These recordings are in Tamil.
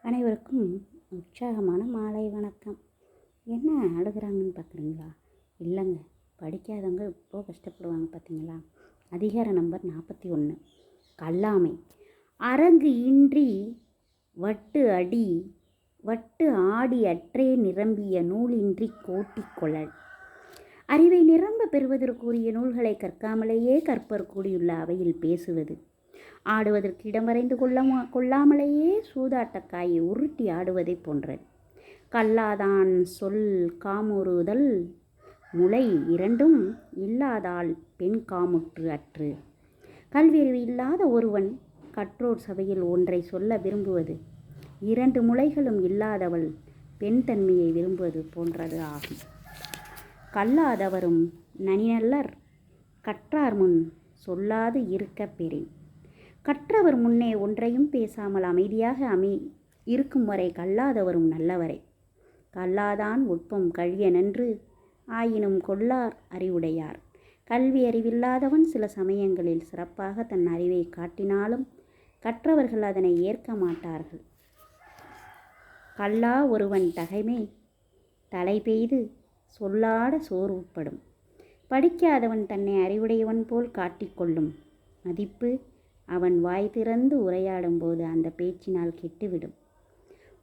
அனைவருக்கும் உற்சாகமான மாலை வணக்கம். என்ன அழுகிறாங்கன்னு பார்க்குறீங்களா? இல்லைங்க, படிக்காதவங்க இப்போ கஷ்டப்படுவாங்க பார்த்தீங்களா? அதிகார நம்பர் 41. கல்லாமை. அரங்கு இன்றி வட்டு ஆடி அற்றே நிரம்பிய நூலின்றி கோட்டி கொளல். அறிவை நிரம்ப பெறுவதற்குரிய நூல்களை கற்காமலேயே கற்பர் கூடியுள்ள அவையில் பேசுவது, ஆடுவதற்கு இடம் வரைந்து கொள்ளாமலேயே சூதாட்டக்காயை உருட்டி ஆடுவதை போன்றது. கல்லாதான் சொல் காமுறுதல் முளை இரண்டும் இல்லாதால் பெண் காமுற்று அற்று. கல்வியறிவு இல்லாத ஒருவன் கற்றோர் சபையில் ஒன்றை சொல்ல விரும்புவது, 2 முளைகளும் இல்லாதவள் பெண் தன்மையை விரும்புவது போன்றது ஆகும். கல்லாதவரும் நனிநல்லர் கற்றார் முன் சொல்லாது இருக்க பெறின். கற்றவர் முன்னே ஒன்றையும் பேசாமல் அமைதியாக இருக்கும் வரை கல்லாதவரும் நல்லவரே. கல்லாதான் உட்பம் கழிய நன்று ஆயினும் கொள்ளார் அறிவுடையார். கல்வி அறிவில்லாதவன் சில சமயங்களில் சிறப்பாக தன் அறிவை காட்டினாலும் கற்றவர்கள் அதனை ஏற்க மாட்டார்கள். கல்லா ஒருவன் தகைமை தலை பெய்து சொல்லாட சோர் உட்படும். படிக்காதவன் தன்னை அறிவுடையவன் போல் காட்டிக்கொள்ளும் மதிப்பு அவன் வாய் திறந்து உரையாடும் போது அந்த பேச்சினால் கெட்டுவிடும்.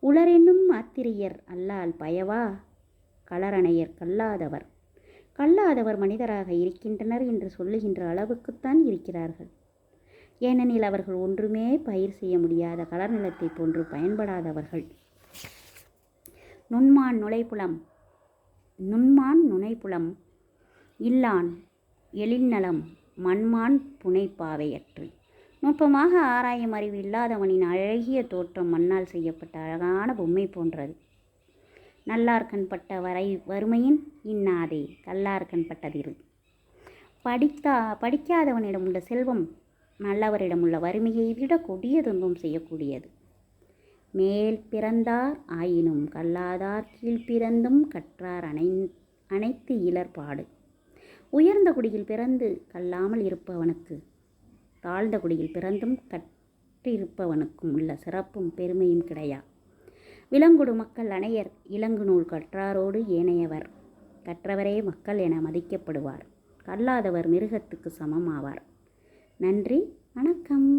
உளரென்னும் ஆத்திரியர் அல்லால் பயவா களரணையர் கல்லாதவர். கல்லாதவர் மனிதராக இருக்கின்றனர் என்று சொல்லுகின்ற அளவுக்குத்தான் இருக்கிறார்கள். ஏனெனில் அவர்கள் ஒன்றுமே பயிர் செய்ய முடியாத களர் நிலத்தை போன்று பயன்படாதவர்கள். நுண்மான் நுனைப்புலம் இல்லான் எழில்நலம் மண்மான் புனைப்பாவையற்று. நுட்பமாக ஆராயும் அறிவு இல்லாதவனின் அழகிய தோற்றம் மண்ணால் செய்யப்பட்ட அழகான பொம்மை போன்றது. நல்லார்கண் பட்ட வறுமையின் இன்னாதே கல்லார்கண் பட்டதிரு. படிக்காதவனிடம் உள்ள செல்வம் நல்லவரிடம் உள்ள வறுமையை விட கொடிய துன்பம் செய்யக்கூடியது. மேல் பிறந்தார் ஆயினும் கல்லாதார் கீழ்பிறந்தும் கற்றார் அனைத்து இலர்பாடு. உயர்ந்த குடியில் பிறந்து கல்லாமல் இருப்பவனுக்கு தாழ்ந்த குடியில் பிறந்தும் கற்றிருப்பவனுக்கும் உள்ள சிறப்பும் பெருமையும் கிடையா. விலங்குடு மக்கள் அனையர் இலங்கு நூல் கற்றாரோடு ஏனையவர். கற்றவரே மக்கள் என மதிக்கப்படுவார். கல்லாதவர் மிருகத்துக்கு சமம் ஆவார். நன்றி, வணக்கம்.